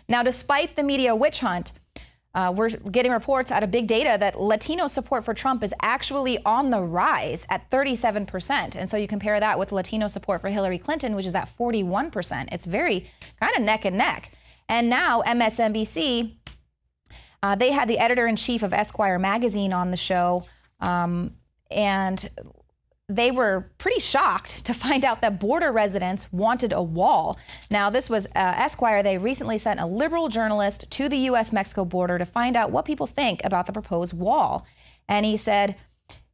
Now, despite the media witch hunt, we're getting reports out of big data that Latino support for Trump is actually on the rise at 37%. And so you compare that with Latino support for Hillary Clinton, which is at 41%. It's very kind of neck and neck. And now MSNBC, they had the editor-in-chief of Esquire magazine on the show, and they were pretty shocked to find out that border residents wanted a wall. Now, this was Esquire. They recently sent a liberal journalist to the U.S.-Mexico border to find out what people think about the proposed wall. And he said,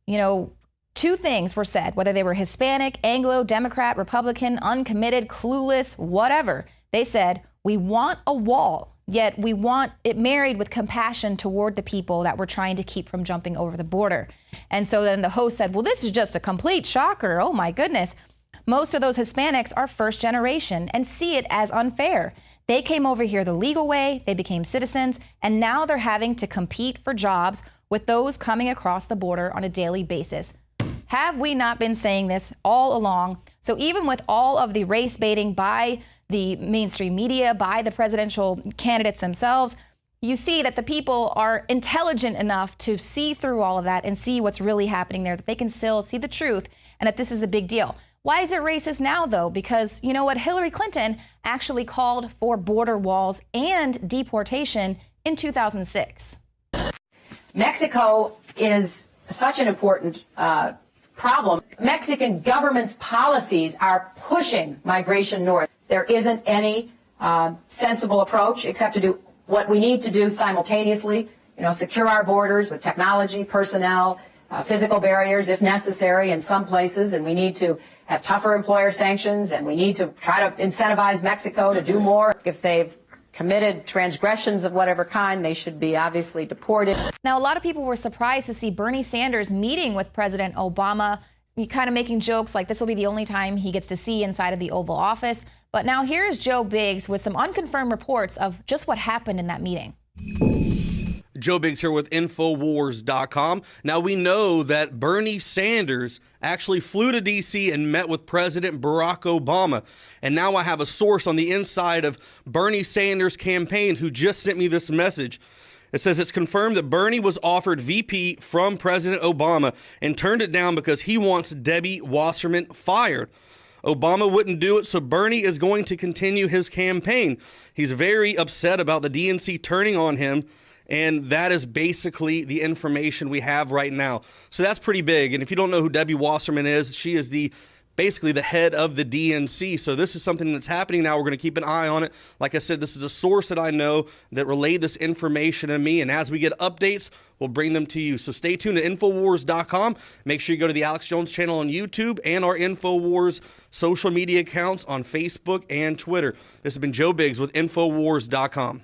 you know, two things were said, whether they were Hispanic, Anglo, Democrat, Republican, uncommitted, clueless, whatever. They said, we want a wall, yet we want it married with compassion toward the people that we're trying to keep from jumping over the border. And so then the host said, well, this is just a complete shocker. Oh, my goodness. Most of those Hispanics are first generation and see it as unfair. They came over here the legal way, they became citizens, and now they're having to compete for jobs with those coming across the border on a daily basis. Have we not been saying this all along? So even with all of the race baiting by the mainstream media, by the presidential candidates themselves, you see that the people are intelligent enough to see through all of that and see what's really happening there, that they can still see the truth and that this is a big deal. Why is it racist now, though? Because you know what? Hillary Clinton actually called for border walls and deportation in 2006. Mexico is such an important problem. Mexican government's policies are pushing migration north. There isn't any sensible approach except to do what we need to do simultaneously, you know, secure our borders with technology, personnel, physical barriers if necessary in some places, and we need to have tougher employer sanctions, and we need to try to incentivize Mexico to do more. If they've committed transgressions of whatever kind, they should be obviously deported. Now, a lot of people were surprised to see Bernie Sanders meeting with President Obama, kind of making jokes like this will be the only time he gets to see inside of the Oval Office. But now here's Joe Biggs with some unconfirmed reports of just what happened in that meeting. Joe Biggs here with Infowars.com. Now, we know that Bernie Sanders actually flew to D.C. and met with President Barack Obama. And now I have a source on the inside of Bernie Sanders' campaign who just sent me this message. It says it's confirmed that Bernie was offered VP from President Obama and turned it down because he wants Debbie Wasserman fired. Obama wouldn't do it, so Bernie is going to continue his campaign. He's very upset about the DNC turning on him, and that is basically the information we have right now. So that's pretty big. And if you don't know who Debbie Wasserman is, she is basically the head of the DNC. So this is something that's happening now. We're going to keep an eye on it. Like I said, this is a source that I know that relayed this information to me. And as we get updates, we'll bring them to you. So stay tuned to Infowars.com. Make sure you go to the Alex Jones channel on YouTube and our Infowars social media accounts on Facebook and Twitter. This has been Joe Biggs with Infowars.com.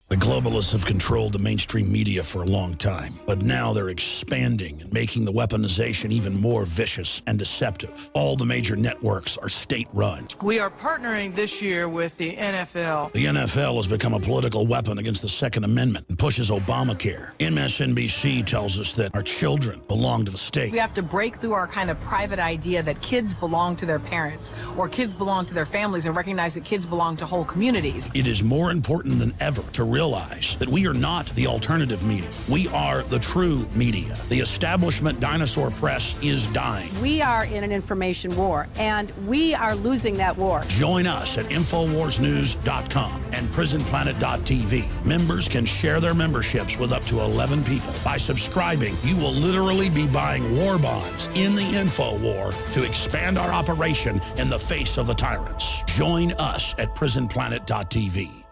The globalists have controlled the mainstream media for a long time, but now they're expanding and making the weaponization even more vicious and deceptive. All the major networks are state-run. We are partnering this year with the NFL. The NFL has become a political weapon against the Second Amendment and pushes Obamacare. MSNBC tells us that our children belong to the state. We have to break through our kind of private idea that kids belong to their parents or kids belong to their families and recognize that kids belong to whole communities. It is more important than ever to realize that we are not the alternative media. We are the true media. The establishment dinosaur press is dying. We are in an information war, and we are losing that war. Join us at InfoWarsNews.com and PrisonPlanet.tv. Members can share their memberships with up to 11 people. By subscribing, you will literally be buying war bonds in the info war to expand our operation in the face of the tyrants. Join us at PrisonPlanet.tv.